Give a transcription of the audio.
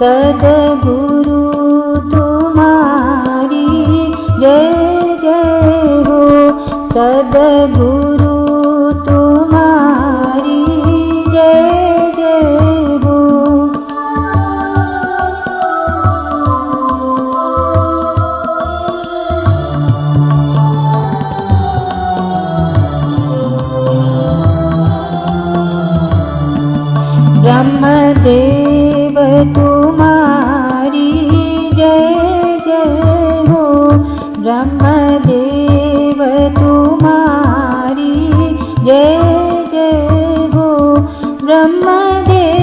सद्गुरु तुम्हारी जय जय हो। सद्गुरु तुम्हारी जय जय हो। ब्रह्मदेव तुम्हारी जय जय हो। ब्रह्मदेव तुम्हारी जय जय हो। ब्रह्मदेव